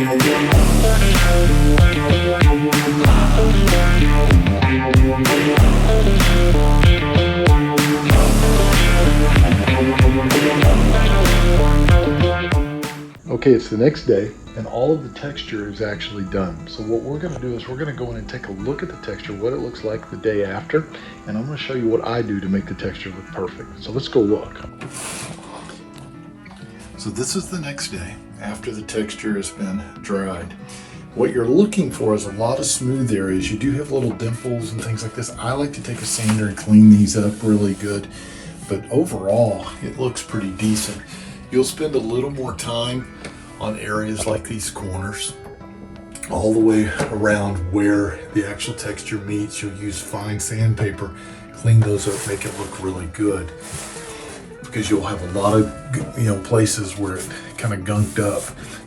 Okay, it's the next day and all of the texture is actually done. So what we're going to do is we're going to go in and take a look at the texture, what it looks like the day after, and I'm going to show you what I do to make the texture look perfect. So let's go look. So this is the next day after the texture has been dried. What you're looking for is a lot of smooth areas. You do have little dimples and things like this. I like to take a sander and clean these up really good, but overall it looks pretty decent. You'll spend a little more time on areas like these corners, all the way around where the actual texture meets. You'll use fine sandpaper, clean those up, make it look really good, because you'll have a lot of places where it kind of gunked up.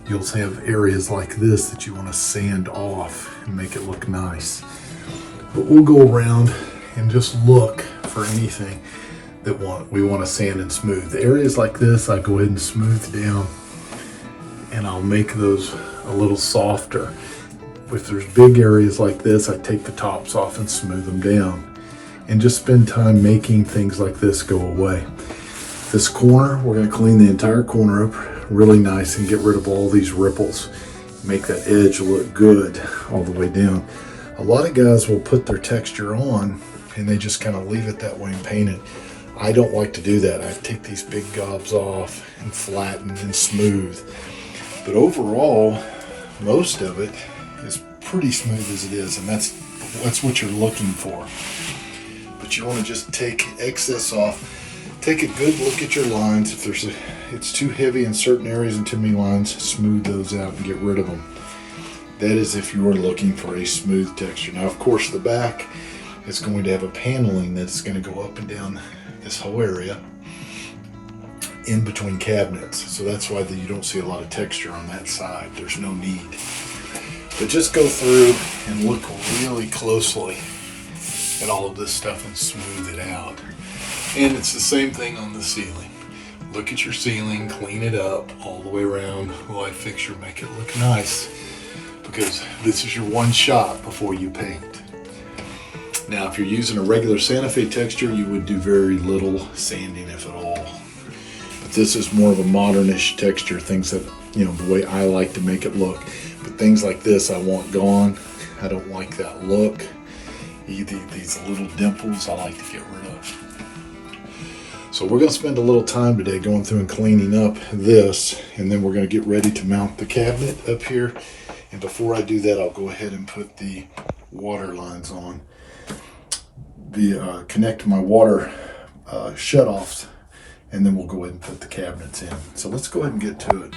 You'll have areas like this that you want to sand off and make it look nice. But we'll go around and just look for anything that we want to sand and smooth. The areas like this, I go ahead and smooth down, and I'll make those a little softer. If there's big areas like this, I take the tops off and smooth them down, and just spend time making things like this go away. This corner, we're going to clean the entire corner up really nice and get rid of all these ripples. Make that edge look good all the way down. A lot of guys will put their texture on and they just kind of leave it that way and paint it. I don't like to do that. I take these big gobs off and flatten and smooth. But overall, most of it is pretty smooth as it is, and that's what you're looking for. But you want to just take excess off. Take a good look at your lines. If it's too heavy in certain areas and too many lines, smooth those out and get rid of them. That is if you are looking for a smooth texture. Now, of course, the back is going to have a paneling that's going to go up and down this whole area in between cabinets. So that's why you don't see a lot of texture on that side. There's no need. But just go through and look really closely at all of this stuff and smooth it out. And it's the same thing on the ceiling. Look at your ceiling, clean it up all the way around, light fixture, make it look nice, because this is your one shot before you paint. Now, if you're using a regular Santa Fe texture, you would do very little sanding, if at all. But this is more of a modernish texture, things that, the way I like to make it look. But things like this I want gone. I don't like that look. These little dimples I like to get rid of. So we're going to spend a little time today going through and cleaning up this, and then we're going to get ready to mount the cabinet up here. And before I do that, I'll go ahead and put the water lines on. Connect my water shut-offs, and then we'll go ahead and put the cabinets in. So let's go ahead and get to it.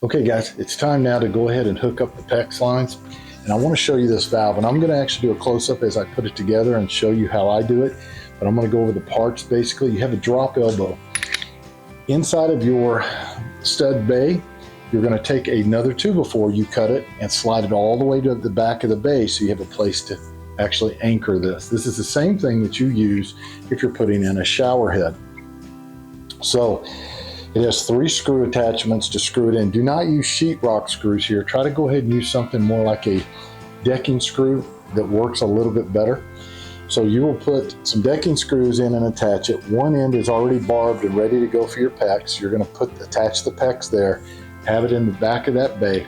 Okay guys, it's time now to go ahead and hook up the PEX lines. And I want to show you this valve, and I'm going to actually do a close-up as I put it together and show you how I do it. But I'm going to go over the parts basically. You have a drop elbow. Inside of your stud bay, you're going to take another 2x4, you cut it and slide it all the way to the back of the bay so you have a place to actually anchor this. This is the same thing that you use if you're putting in a shower head. So it has 3 screw attachments to screw it in. Do not use sheetrock screws here. Try to go ahead and use something more like a decking screw that works a little bit better. So you will put some decking screws in and attach it. One end is already barbed and ready to go for your PEX. You're going to attach the PEX there, have it in the back of that bay,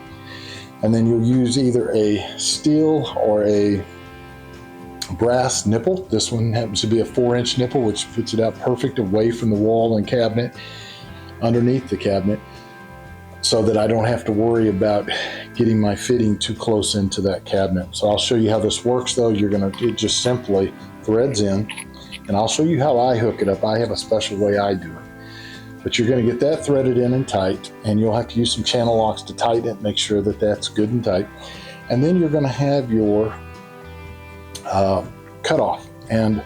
and then you'll use either a steel or a brass nipple. This one happens to be a 4-inch nipple, which puts it out perfect away from the wall and cabinet, underneath the cabinet, so that I don't have to worry about getting my fitting too close into that cabinet. So I'll show you how this works though. It just simply threads in, and I'll show you how I hook it up. I have a special way I do it. But you're going to get that threaded in and tight, and you'll have to use some channel locks to tighten it, make sure that that's good and tight. And then you're going to have your cutoff. And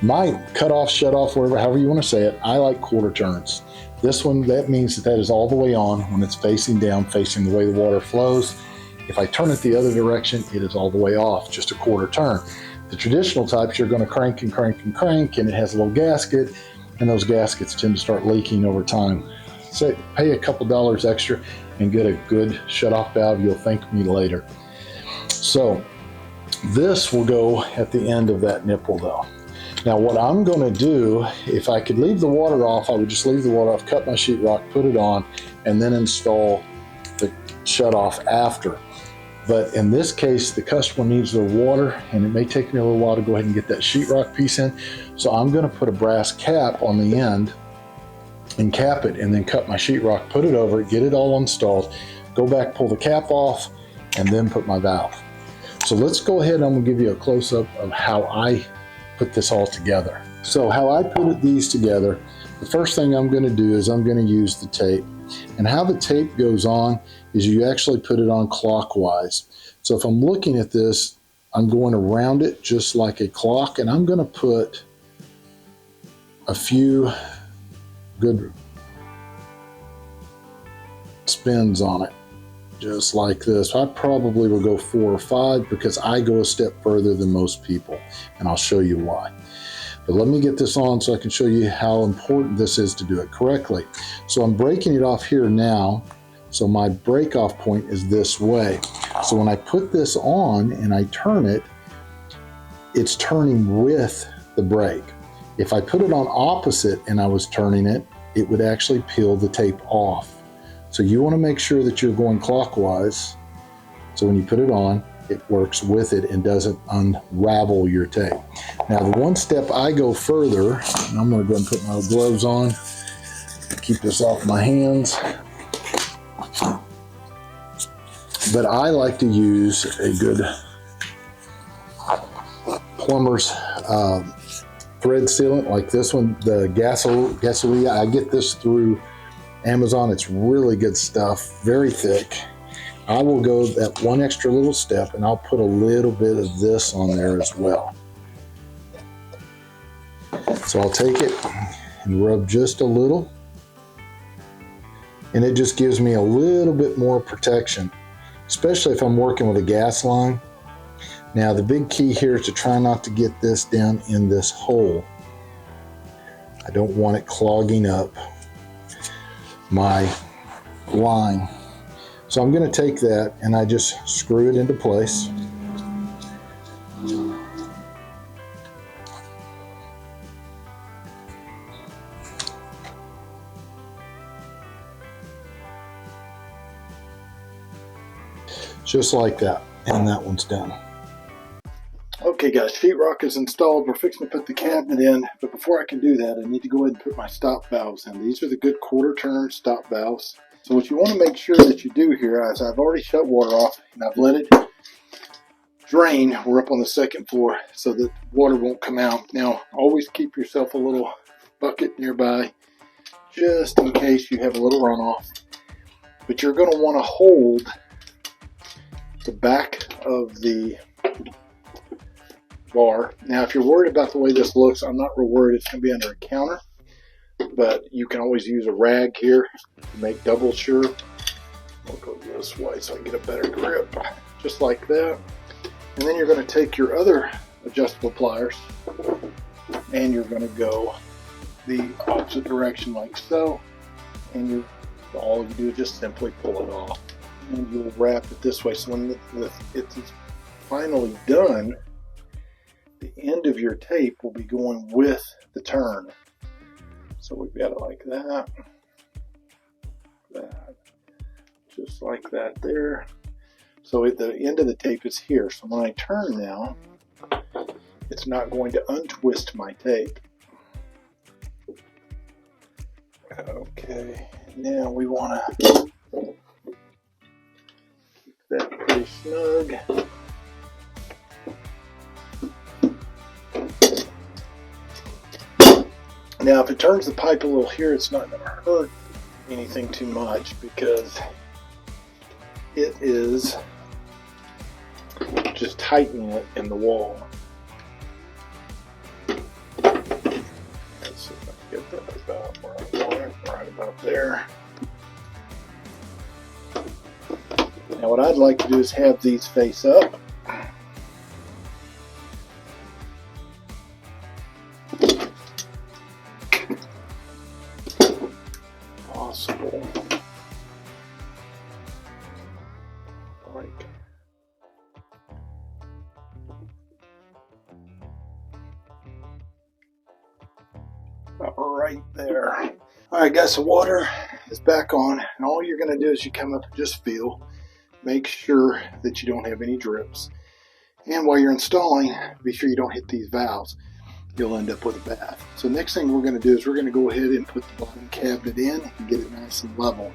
my cutoff, shut off, whatever, however you want to say it, I like quarter turns. This one, that means that is all the way on when it's facing down, facing the way the water flows. If I turn it the other direction, it is all the way off, just a quarter turn. The traditional types, you're going to crank and crank and crank, and it has a little gasket, and those gaskets tend to start leaking over time. So pay a couple dollars extra and get a good shut-off valve. You'll thank me later. So this will go at the end of that nipple though. Now what I'm going to do, if I could leave the water off, I would just leave the water off, cut my sheetrock, put it on, and then install the shutoff after. But in this case, the customer needs their water, and it may take me a little while to go ahead and get that sheetrock piece in. So I'm going to put a brass cap on the end and cap it, and then cut my sheetrock, put it over it, get it all installed, go back, pull the cap off, and then put my valve. So let's go ahead, and I'm going to give you a close-up of how I put this all together. So how I put these together, the first thing I'm going to do is I'm going to use the tape. And how the tape goes on is you actually put it on clockwise. So if I'm looking at this, I'm going around it just like a clock, and I'm going to put a few good spins on it, just like this. I probably will go 4 or 5 because I go a step further than most people, and I'll show you why. But let me get this on so I can show you how important this is to do it correctly. So I'm breaking it off here now. So my break off point is this way. So when I put this on and I turn it, it's turning with the brake. If I put it on opposite and I was turning it, it would actually peel the tape off. So you want to make sure that you're going clockwise. So when you put it on, it works with it and doesn't unravel your tape. Now the one step I go further, and I'm going to go and put my gloves on, keep this off my hands. But I like to use a good plumber's thread sealant like this one, the Gasolia. I get this through Amazon. It's really good stuff, very thick. I will go that one extra little step and I'll put a little bit of this on there as well. So I'll take it and rub just a little, and it just gives me a little bit more protection, especially if I'm working with a gas line. Now the big key here is to try not to get this down in this hole. I don't want it clogging up my line. So I'm going to take that and I just screw it into place. Just like that, and that one's done. Okay guys, sheetrock is installed. We're fixing to put the cabinet in, but before I can do that, I need to go ahead and put my stop valves in. These are the good quarter turn stop valves. So what you want to make sure that you do here is I've already shut water off and I've let it drain. We're up on the second floor so that water won't come out. Now always keep yourself a little bucket nearby just in case you have a little runoff. But you're going to want to hold the back of the bar. Now if you're worried about the way this looks, I'm not real worried. It's going to be under a counter, but you can always use a rag here to make double sure. I'll go this way so I get a better grip, just like that. And then you're going to take your other adjustable pliers and you're going to go the opposite direction like so, and all you do is just simply pull it off, and you'll wrap it this way. So when it's finally done, the end of your tape will be going with the turn. So we've got it like that, just like that there. So at the end of the tape is here. So when I turn now, it's not going to untwist my tape. Okay, now we want to keep that pretty snug. Now if it turns the pipe a little here, it's not going to hurt anything too much because it is just tightening it in the wall. Let's see if I can get that about where I want it, right about there. Now what I'd like to do is have these face up. Possible. Like about right there. Alright guys, the water is back on, and all you're going to do is you come up and just feel, make sure that you don't have any drips, and while you're installing, be sure you don't hit these valves. You'll end up with a bath. So next thing we're going to do is we're going to go ahead and put the bottom cabinet in and get it nice and level.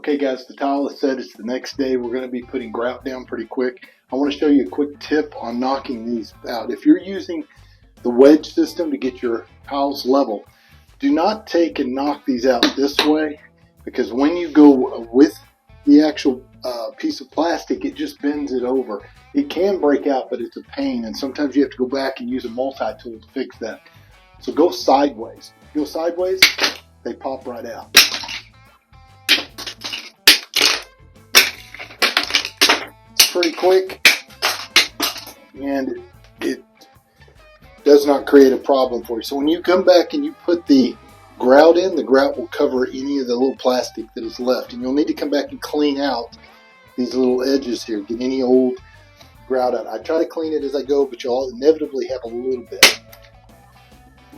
Okay guys, the tile is set. It's the next day. We're going to be putting grout down pretty quick. I want to show you a quick tip on knocking these out. If you're using the wedge system to get your tiles level, do not take and knock these out this way, because when you go with the actual piece of plastic, it just bends it over. It can break out, but it's a pain, and sometimes you have to go back and use a multi-tool to fix that. So go sideways. If you go sideways, they pop right out. It's pretty quick, and it does not create a problem for you. So when you come back and you put the grout in, the grout will cover any of the little plastic that is left, and you'll need to come back and clean out these little edges here, get any old grout out. I try to clean it as I go, but you'll inevitably have a little bit.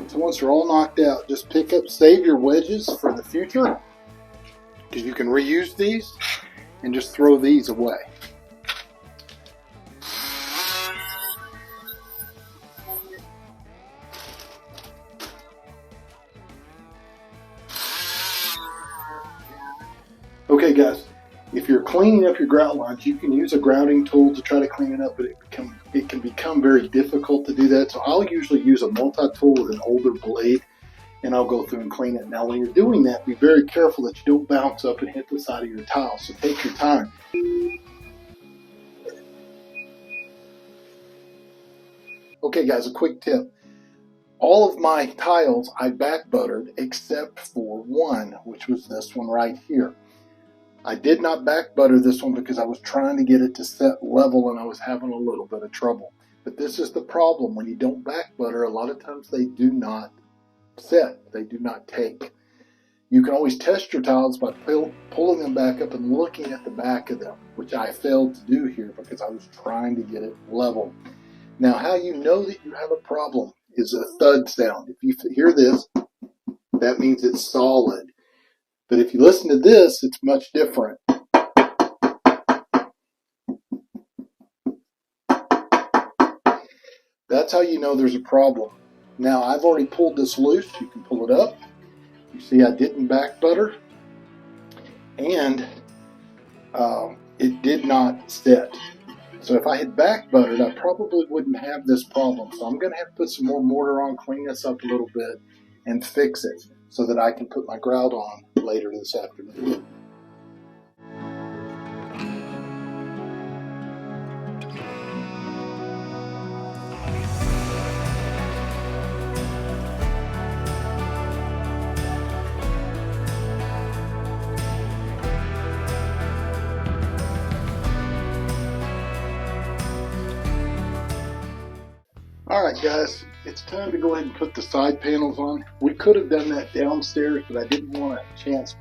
So once they're all knocked out, just pick up, save your wedges for the future, because you can reuse these, and just throw these away. Okay guys, if you're cleaning up your grout lines, you can use a grouting tool to try to clean it up, but it can become very difficult to do that. So I'll usually use a multi-tool with an older blade, and I'll go through and clean it. Now when you're doing that, be very careful that you don't bounce up and hit the side of your tile, so take your time. Okay guys, a quick tip. All of my tiles I back buttered except for one, which was this one right here. I did not back butter this one because I was trying to get it to set level, and I was having a little bit of trouble. But this is the problem. When you don't back butter, a lot of times they do not set. They do not take. You can always test your tiles by pulling them back up and looking at the back of them, which I failed to do here because I was trying to get it level. Now, how you know that you have a problem is a thud sound. If you hear this, that means it's solid. But if you listen to this, it's much different. That's how you know there's a problem. Now, I've already pulled this loose. You can pull it up. You see I didn't back butter, and it did not set. So if I had back buttered, I probably wouldn't have this problem. So I'm going to have to put some more mortar on, clean this up a little bit, and fix it so that I can put my grout on later this afternoon. Alright guys, it's time to go ahead and put the side panels on. We could have done that downstairs, but I didn't want a chance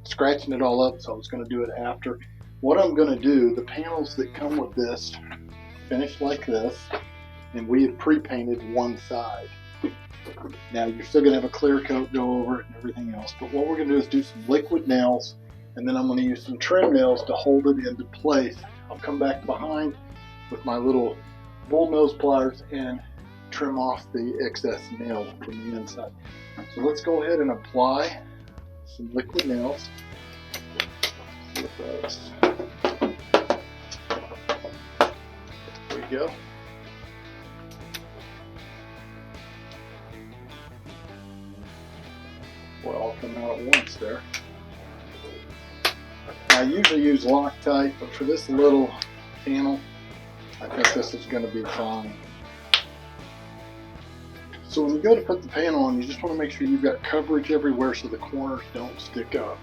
scratching it all up, so I was going to do it after. What I'm going to do, the panels that come with this finish like this, and we have pre-painted one side. Now you're still going to have a clear coat go over it and everything else, but what we're going to do is do some liquid nails, and then I'm going to use some trim nails to hold it into place. I'll come back behind with my little bull nose pliers and trim off the excess nail from the inside. So let's go ahead and apply some liquid nails. There we go. Well, all come out at once there. I usually use Loctite, but for this little panel, I think this is going to be fine. So when you go to put the panel on, you just want to make sure you've got coverage everywhere so the corners don't stick up.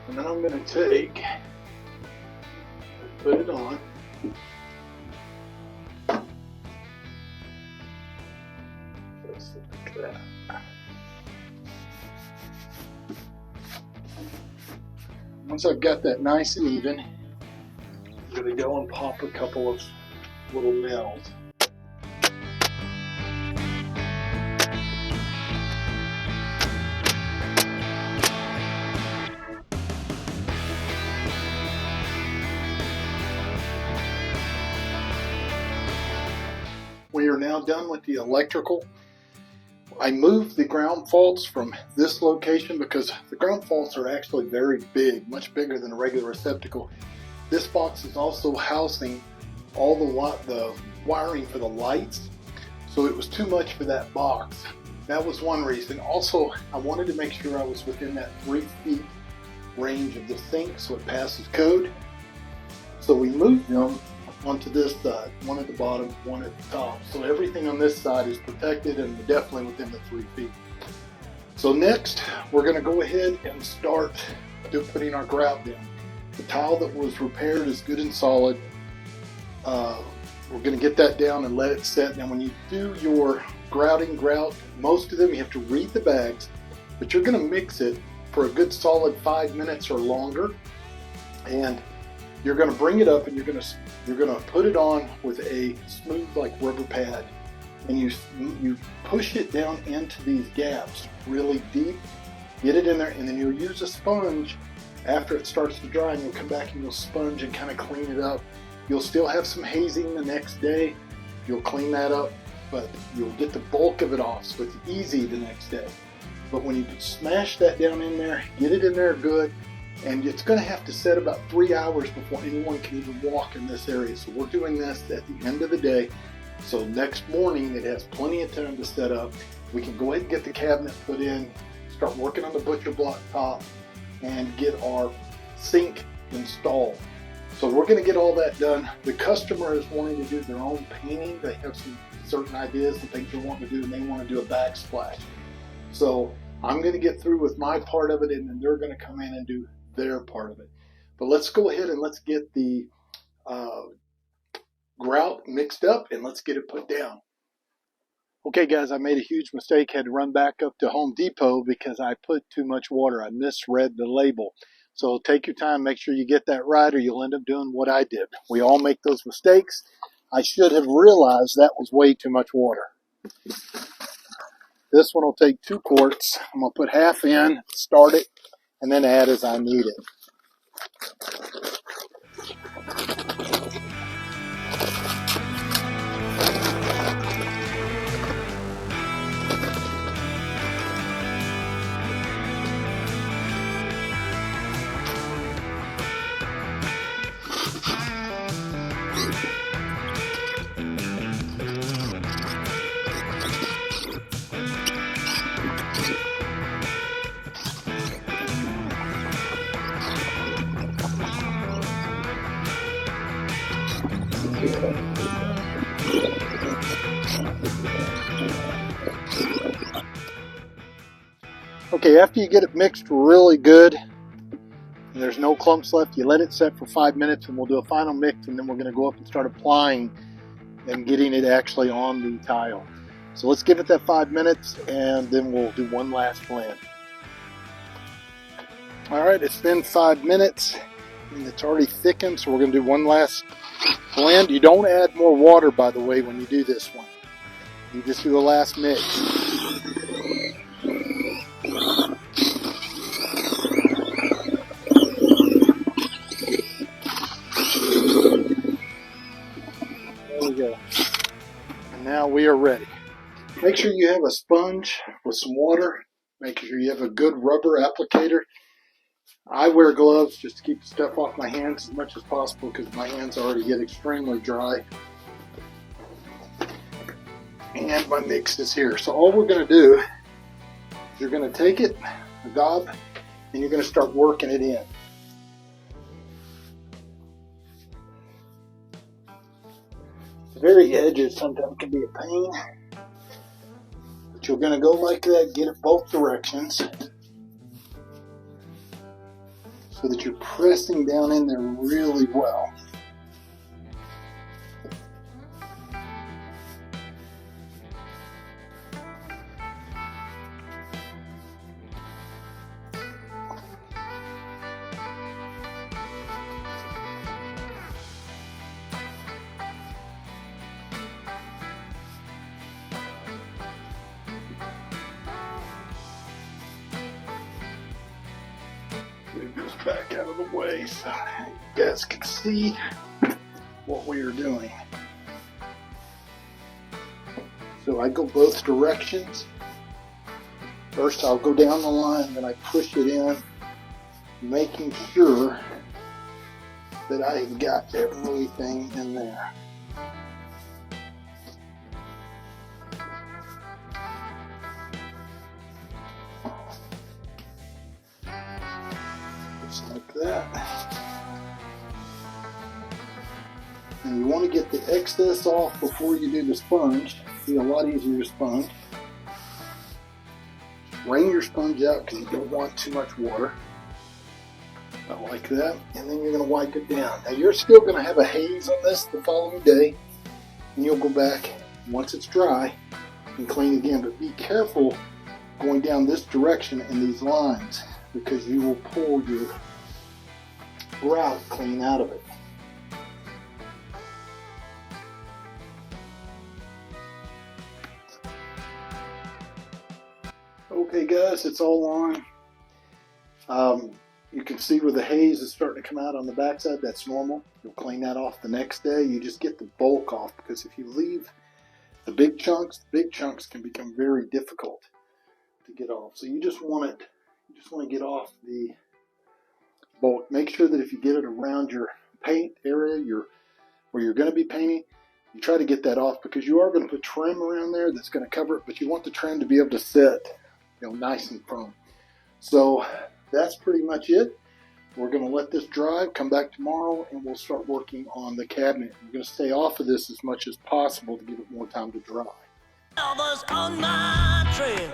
And then I'm going to take, put it on. Just like that. Once I've got that nice and even, I'm going to go and pop a couple of little nails. We are now done with the electrical. I moved the ground faults from this location because the ground faults are actually very big, much bigger than a regular receptacle. This box is also housing all the wiring for the lights, so it was too much for that box. That was one reason. Also, I wanted to make sure I was within that 3 feet range of the sink so it passes code. So we moved them onto this side, one at the bottom, one at the top. So everything on this side is protected and definitely within the 3 feet. So next, we're going to go ahead and start putting our grout down. The tile that was repaired is good and solid. We're going to get that down and let it set. Now when you do your grout, most of them you have to read the bags, but you're going to mix it for a good solid 5 minutes or longer. And you're going to bring it up and you're going to put it on with a smooth like rubber pad, and you push it down into these gaps really deep, get it in there, and then you'll use a sponge after it starts to dry, and you'll come back and you'll sponge and kind of clean it up. You'll still have some hazing the next day. You'll clean that up, but you'll get the bulk of it off, so it's easy the next day. But when you smash that down in there, get it in there good, and it's going to have to set about 3 hours before anyone can even walk in this area. So we're doing this at the end of the day. So next morning it has plenty of time to set up. We can go ahead and get the cabinet put in, start working on the butcher block top, and get our sink installed. So we're going to get all that done. The customer is wanting to do their own painting. They have some certain ideas and things they want to do, and they want to do a backsplash. So I'm going to get through with my part of it, and then they're going to come in and do their part of it. But let's go ahead and let's get the grout mixed up and let's get it put down. Okay guys, I made a huge mistake. Had to run back up to Home Depot because I put too much water. I misread the label. So take your time, make sure you get that right, or you'll end up doing what I did. We all make those mistakes. I should have realized that was way too much water. This one will take 2 quarts. I'm going to put half in, start it, and then add as I need it. Okay, after you get it mixed really good, and there's no clumps left, you let it set for 5 minutes, and we'll do a final mix, and then we're going to go up and start applying and getting it actually on the tile. So let's give it that 5 minutes, and then we'll do one last blend. All right, it's been 5 minutes, and it's already thickened, so we're going to do one last blend. You don't add more water, by the way, when you do this one. You just do a last mix. Go. And now we are ready. Make sure you have a sponge with some water. Make sure you have a good rubber applicator. I wear gloves just to keep the stuff off my hands as much as possible because my hands already get extremely dry. And my mix is here. So all we're going to do is you're going to take it, a gob, and you're going to start working it in. The very edges sometimes can be a pain, but you're going to go like that, get it both directions so that you're pressing down in there really well. Move this back out of the way so you guys can see what we are doing. So I go both directions First I'll go down the line, then I push it in, making sure that I've got everything in there. Just like that. And you want to get the excess off before you do the sponge. It'll be a lot easier to sponge. Drain your sponge out because you don't want too much water. About like that. And then you're going to wipe it down. Now you're still going to have a haze on this the following day. And you'll go back once it's dry and clean again. But be careful going down this direction in these lines because you will pull your grout clean out of it. Okay guys, it's all on. You can see where the haze is starting to come out on the backside. That's normal. You'll clean that off the next day. You just get the bulk off because if you leave the big chunks can become very difficult to get off. So you just want to get off the bulk. Make sure that if you get it around your paint area, where you're going to be painting, you try to get that off because you are going to put trim around there that's going to cover it, but you want the trim to be able to sit, nice and firm. So that's pretty much it. We're going to let this dry, come back tomorrow, and we'll start working on the cabinet. We're going to stay off of this as much as possible to give it more time to dry. Elvis on my trail.